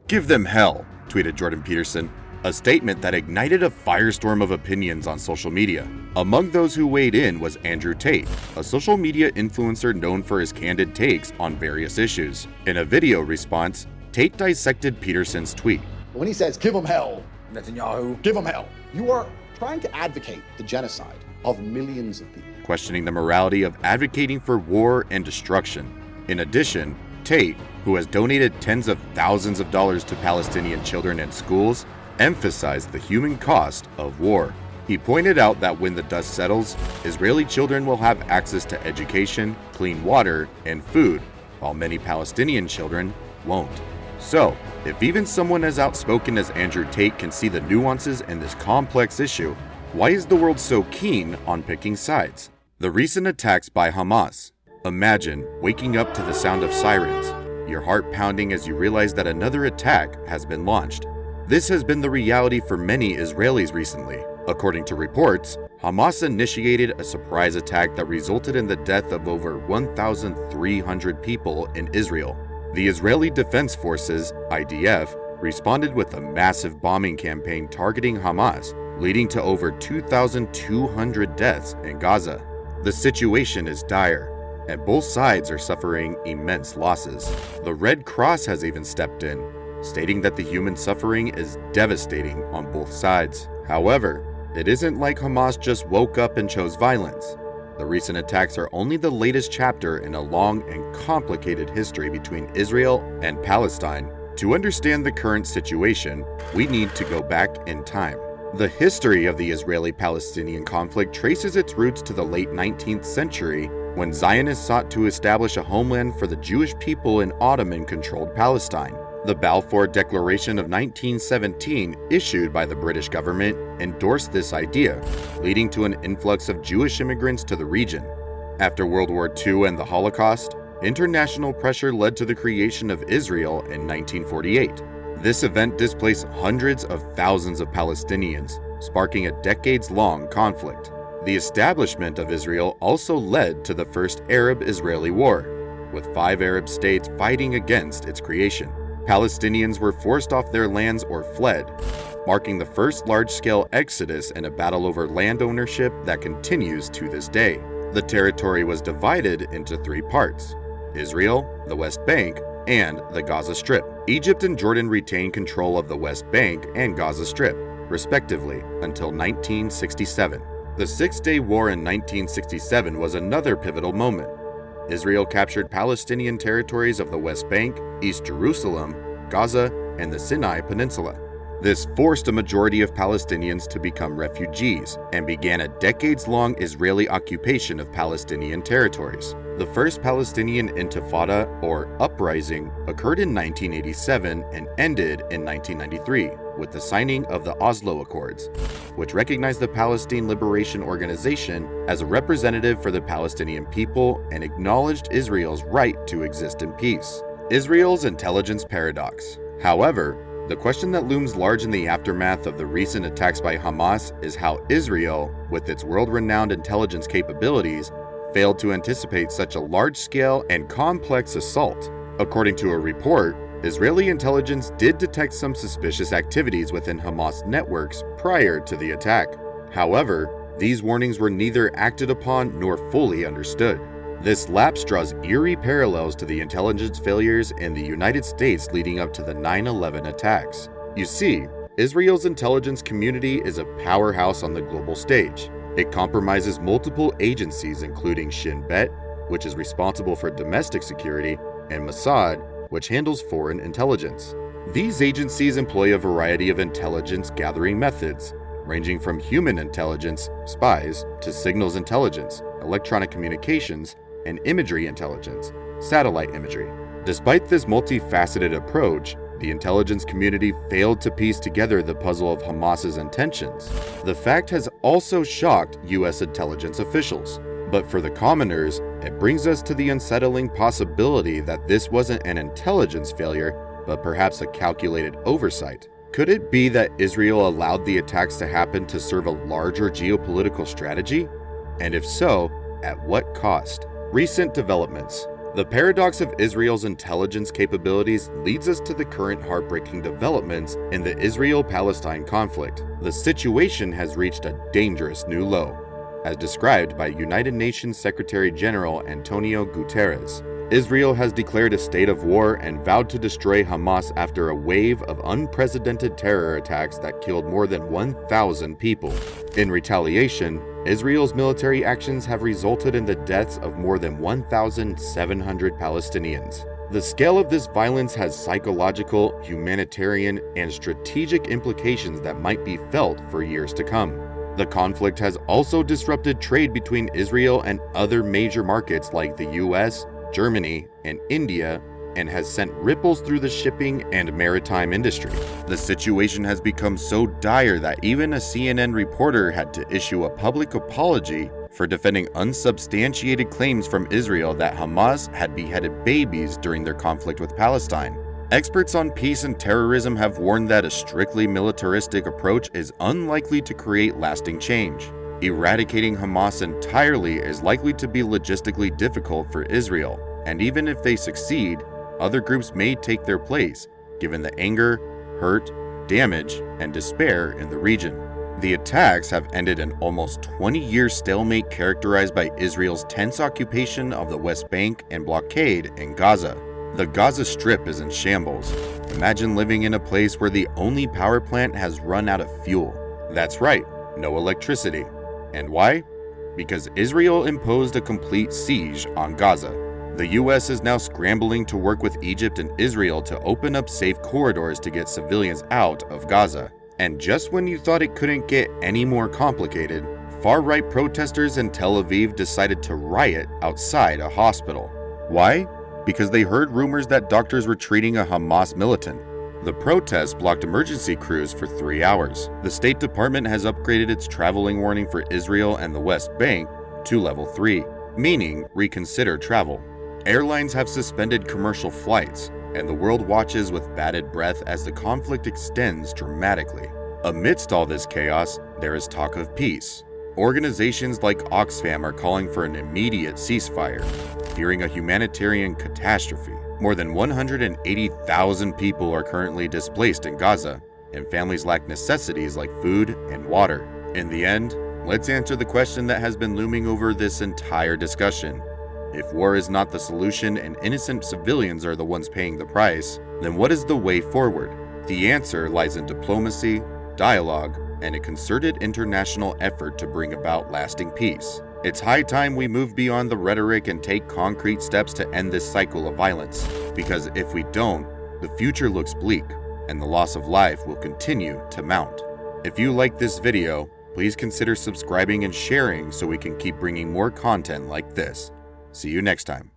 Give them hell, tweeted Jordan Peterson, a statement that ignited a firestorm of opinions on social media. Among those who weighed in was Andrew Tate, a social media influencer known for his candid takes on various issues. In a video response, Tate dissected Peterson's tweet. When he says, give them hell, Netanyahu, give them hell, you are trying to advocate the genocide of millions of people. Questioning the morality of advocating for war and destruction. In addition, Tate, who has donated tens of thousands of dollars to Palestinian children and schools, emphasized the human cost of war. He pointed out that when the dust settles, Israeli children will have access to education, clean water, and food, while many Palestinian children won't. So, if even someone as outspoken as Andrew Tate can see the nuances in this complex issue, why is the world so keen on picking sides? The recent attacks by Hamas. Imagine waking up to the sound of sirens, your heart pounding as you realize that another attack has been launched. This has been the reality for many Israelis recently. According to reports, Hamas initiated a surprise attack that resulted in the death of over 1,300 people in Israel. The Israeli Defense Forces, IDF, responded with a massive bombing campaign targeting Hamas, leading to over 2,200 deaths in Gaza. The situation is dire, and both sides are suffering immense losses. The Red Cross has even stepped in, stating that the human suffering is devastating on both sides. However, it isn't like Hamas just woke up and chose violence. The recent attacks are only the latest chapter in a long and complicated history between Israel and Palestine. To understand the current situation, we need to go back in time. The history of the Israeli-Palestinian conflict traces its roots to the late 19th century, when Zionists sought to establish a homeland for the Jewish people in Ottoman-controlled Palestine. The Balfour Declaration of 1917, issued by the British government, endorsed this idea, leading to an influx of Jewish immigrants to the region. After World War II and the Holocaust, international pressure led to the creation of Israel in 1948. This event displaced hundreds of thousands of Palestinians, sparking a decades-long conflict. The establishment of Israel also led to the First Arab-Israeli War, with 5 Arab states fighting against its creation. Palestinians were forced off their lands or fled, marking the first large-scale exodus in a battle over land ownership that continues to this day. The territory was divided into 3 parts: Israel, the West Bank, and the Gaza Strip. Egypt and Jordan retained control of the West Bank and Gaza Strip, respectively, until 1967. The Six-Day War in 1967 was another pivotal moment. Israel captured Palestinian territories of the West Bank, East Jerusalem, Gaza, and the Sinai Peninsula. This forced a majority of Palestinians to become refugees and began a decades-long Israeli occupation of Palestinian territories. The first Palestinian Intifada, or uprising, occurred in 1987 and ended in 1993 with the signing of the Oslo Accords, which recognized the Palestine Liberation Organization as a representative for the Palestinian people and acknowledged Israel's right to exist in peace. Israel's intelligence paradox. However, the question that looms large in the aftermath of the recent attacks by Hamas is how Israel, with its world-renowned intelligence capabilities, failed to anticipate such a large-scale and complex assault. According to a report, Israeli intelligence did detect some suspicious activities within Hamas networks prior to the attack. However, these warnings were neither acted upon nor fully understood. This lapse draws eerie parallels to the intelligence failures in the United States leading up to the 9/11 attacks. You see, Israel's intelligence community is a powerhouse on the global stage. It compromises multiple agencies including Shin Bet, which is responsible for domestic security, and Mossad, which handles foreign intelligence. These agencies employ a variety of intelligence gathering methods, ranging from human intelligence, spies, to signals intelligence, electronic communications, and imagery intelligence, satellite imagery. Despite this multifaceted approach, the intelligence community failed to piece together the puzzle of Hamas's intentions. The fact has also shocked U.S. intelligence officials. But for the commoners, it brings us to the unsettling possibility that this wasn't an intelligence failure, but perhaps a calculated oversight. Could it be that Israel allowed the attacks to happen to serve a larger geopolitical strategy? And if so, at what cost? Recent developments. The paradox of Israel's intelligence capabilities leads us to the current heartbreaking developments in the Israel-Palestine conflict. The situation has reached a dangerous new low, as described by United Nations Secretary General Antonio Guterres. Israel has declared a state of war and vowed to destroy Hamas after a wave of unprecedented terror attacks that killed more than 1,000 people. In retaliation, Israel's military actions have resulted in the deaths of more than 1,700 Palestinians. The scale of this violence has psychological, humanitarian, and strategic implications that might be felt for years to come. The conflict has also disrupted trade between Israel and other major markets like the US, Germany, and India, and has sent ripples through the shipping and maritime industry. The situation has become so dire that even a CNN reporter had to issue a public apology for defending unsubstantiated claims from Israel that Hamas had beheaded babies during their conflict with Palestine. Experts on peace and terrorism have warned that a strictly militaristic approach is unlikely to create lasting change. Eradicating Hamas entirely is likely to be logistically difficult for Israel, and even if they succeed, other groups may take their place, given the anger, hurt, damage, and despair in the region. The attacks have ended an almost 20-year stalemate characterized by Israel's tense occupation of the West Bank and blockade in Gaza. The Gaza Strip is in shambles. Imagine living in a place where the only power plant has run out of fuel. That's right, no electricity. And why? Because Israel imposed a complete siege on Gaza. The US is now scrambling to work with Egypt and Israel to open up safe corridors to get civilians out of Gaza. And just when you thought it couldn't get any more complicated, far-right protesters in Tel Aviv decided to riot outside a hospital. Why? Because they heard rumors that doctors were treating a Hamas militant. The protests blocked emergency crews for 3 hours. The State Department has upgraded its traveling warning for Israel and the West Bank to level 3, meaning reconsider travel. Airlines have suspended commercial flights, and the world watches with bated breath as the conflict extends dramatically. Amidst all this chaos, there is talk of peace. Organizations like Oxfam are calling for an immediate ceasefire, fearing a humanitarian catastrophe. More than 180,000 people are currently displaced in Gaza, and families lack necessities like food and water. In the end, let's answer the question that has been looming over this entire discussion. If war is not the solution and innocent civilians are the ones paying the price, then what is the way forward? The answer lies in diplomacy, dialogue, and a concerted international effort to bring about lasting peace. It's high time we move beyond the rhetoric and take concrete steps to end this cycle of violence. Because if we don't, the future looks bleak, and the loss of life will continue to mount. If you like this video, please consider subscribing and sharing so we can keep bringing more content like this. See you next time.